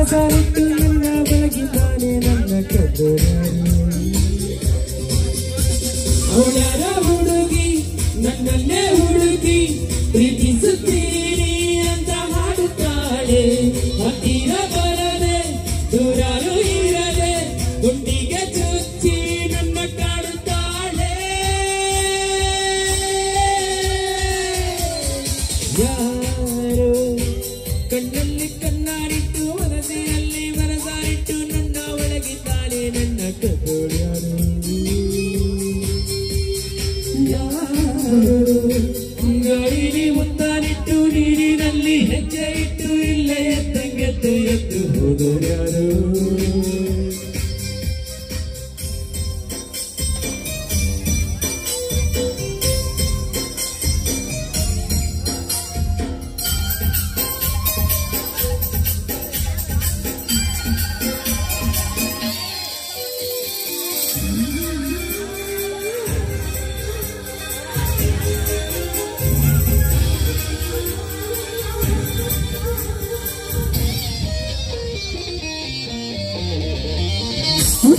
ಮನಸಾರಿಟ್ಟು ನನ್ನ ಬೆಳಗಿದ್ದಾನೆ ನನ್ನ ಕದ್ದೋರ್ಯಾರು ಅವಳ್ಯಾರ ಹುಡುಗಿ ನನ್ನನ್ನೇ ಹುಡುಗಿ ಪ್ರೀತಿಸುತ್ತೀನಿ ಅಂತ ಹಾಡುತ್ತಾಳೆ ಹತ್ತಿರ ಬರದೆ ದೂರಾರು ಇರದೆ ಗುಂಡಿಗೆ ಚುಚ್ಚಿ ನನ್ನ ಕಾಡುತ್ತಾಳೆ ಯಾರು ಕಣ್ಣಲ್ಲಿ ಕಣ್ಣಾರಿಟ್ಟು ಮನಸ್ಸಿನಲ್ಲಿ ಮನಸಾರಿಟ್ಟು ನನ್ನ ಒಳಗಿದ್ದಾಳೆ ನನ್ನ ಕದ್ದೋಳ್ಯಾರು ಗಾಳಿಲಿ ಮುತ್ತಾನಿಟ್ಟು ನೀರಿನಲ್ಲಿ ಹೆಜ್ಜೆ ಇಟ್ಟು ಇಲ್ಲೇ ಎದ್ದಂಗೆದ್ದು ಎದ್ದು ಹೋದೋರ್ಯಾರು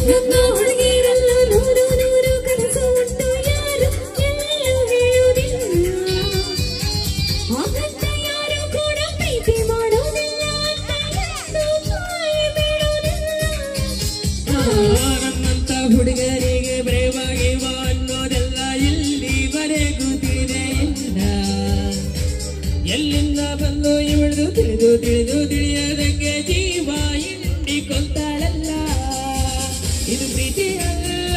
ನನ್ನ ಹುಡುಗಿರಲ್ಲ ನೂರು ನೂರು ಕನಸು ಉಂಟು ಯಾರು ಎಲ್ಲೂ ಹೇಳುವುದಿಲ್ಲ ಹಾಗಂತ ಯಾರು ಕೂಡ ಪ್ರೀತಿ ಮಾಡೋದಿಲ್ಲ ನನ್ನಂತ ಹುಡುಗರಿಗೆ ಪ್ರೇಮಾಗಿ ಬಾ ಅನ್ನೋದೆಲ್ಲ ಇಲ್ಲಿವರೆಗೂ ತಿಳಿದೆಯಿಲ್ಲ ಎಲ್ಲಿಂದ ಬಂದು ಇವಳು ತಿಳಿದು ತಿಳಿದು ತಿಳಿಯದಂಗೆ ಜೀವ ಹಿಂಡಿಕೊಂತಾಳಲ್ಲ ಇದು ಪ್ರೀತಿ ಅಲ್ಲ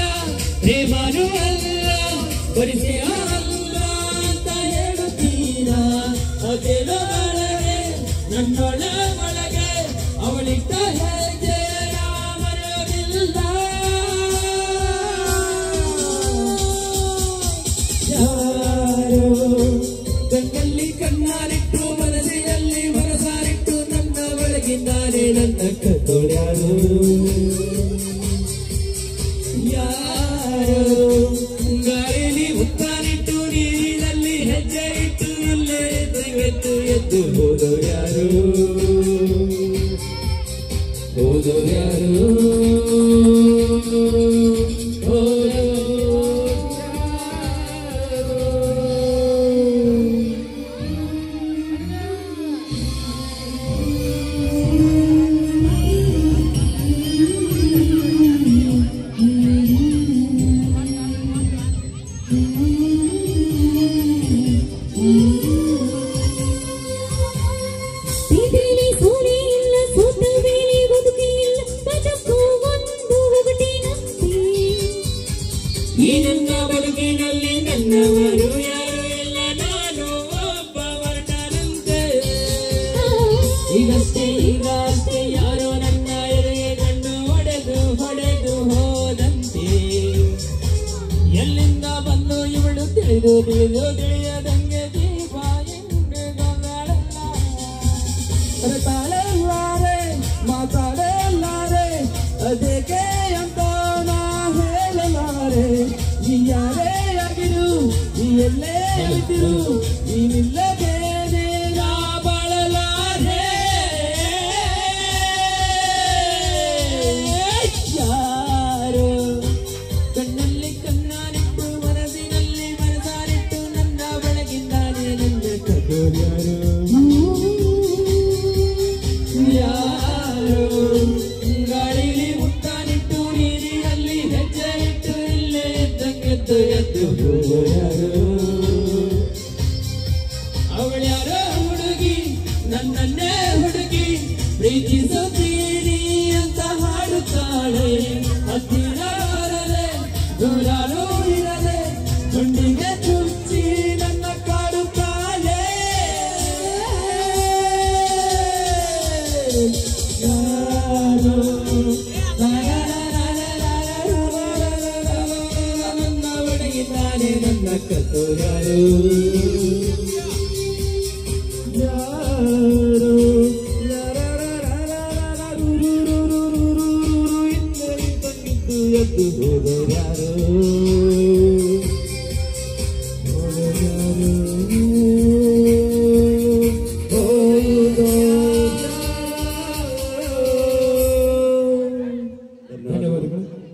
ಪ್ರೇಮನೂ ಅಲ್ಲ ಪರಿಚಯ ಅಲ್ಲ ಅಂತ ಹೇಳುತ್ತೀರಾ ಅದೇನ ಒಳಗೆ ನನ್ನೊಳ ಒಳಗೆ ಅವಳಿಟ್ಟ ಹೆಜ್ಜೆ ಮರೆಯೋದಿಲ್ಲ ಯಾರು ಕಣ್ಣಲ್ಲಿ ಕಣ್ಣಾರಿಟ್ಟು ಮನಸ್ಸಿನಲ್ಲಿ ಮನಸಾರಿಟ್ಟು ನನ್ನ ಒಳಗಿದ್ದಾರೆ ನನ್ನ ಕದ್ದೋಳ್ಯಾರು ಯಾರು ಗಾಳಿಲಿ ಮುತ್ತಾನಿಟ್ಟು ನೀರಿನಲ್ಲಿ ಹೆಜ್ಜೆ ಇಟ್ಟು ಇಲ್ಲೇ ಎದ್ದು ಎದ್ದು ಹೋದೋರ್ಯಾರು ಪ್ರೀತಿಲಿ ಸೋಲೆ ಇಲ್ಲ ಸೋತ ವೇಳೆ ಬದುಕಿ ಇಲ್ಲ ಬದುಕು ಒಂದು ಒಗಟಿನಂತೆ ಈ ನನ್ನ ಬದುಕಿನಲ್ಲಿ ನನ್ನವರು ಯಾರು ಇಲ್ಲ ನಾನು ಒಬ್ಬ ಹೊರಟರಂತೆ ಈಗಷ್ಟೇ ಯಾರೋ ನನ್ನ ಎದುರಿಗೆ ಕಂಡು ಹೊಡೆದು ಹೋದಂತೆ ಎಲ್ಲಿಂದ ಬಂದು ಇವಳು ತಿಳಿದು ತಿಳಿಯದಂಗೆ ದೀಪ ಎಂದುಕೊಂಡಳಲ್ಲ ತಾಳಲ್ಲಾರೆ ಮಾತಾಡಲಾರೆ ಅದಕ್ಕೆ ಅಂತ ನಾ ಹೇಳಲಾರೆ ನೀ ಯಾರೇ ಆಗಿರು ನೀ ಎಲ್ಲೇ ಇದ್ದಿರು ನೀನಿಲ್ಲದೆ ನಾ ಬಾಳಲಾರೆ ಯಾರು ಕಣ್ಣಲ್ಲಿ ಕಣ್ಣಾನಿಟ್ಟು ಮನಸ್ಸಿನಲ್ಲಿ ಮನಸಾರಿಟ್ಟು ನನ್ನ ಬೆಳಗಿದ್ದಾನೆ ನನ್ನ ಕದ್ದೋರ್ಯಾರು ಯಾರು ಗಾಳಿಲಿ ಮುತ್ತಾನಿಟ್ಟು ನೀರಿನಲ್ಲಿ ಹೆಜ್ಜೆ ಇಟ್ಟು ಇಲ್ಲೇ ಎದ್ದಂಗೆದ್ದು ಎದ್ದು ಹೋದೋರ್ಯಾರು ಅವಳ್ಯಾರೋ ಹುಡುಗಿ ನನ್ನನ್ನೇ ಹುಡುಗಿ ಪ್ರೀತಿಸುತ್ತೀನಿ ಅಂತ ಹಾಡುತ್ತಾಳೆ ಹತ್ತಿರ ಬರದೆ ದೂರಾರು ಇರದೆ ಗುಂಡಿಗೆ ಚುಚ್ಚಿ ನನ್ನ ಕಾಡುತ್ತಾಳೆ ಯಾರು ನನ್ನ ಒಡಗಿದ್ದಾನೆ ನನ್ನ ಕತ್ತೋರ್ಯಾರು ಯಾರು ಎದ್ದು ಹೋದೋರ್ಯಾರು ಧನ್ಯವಾದಗಳು.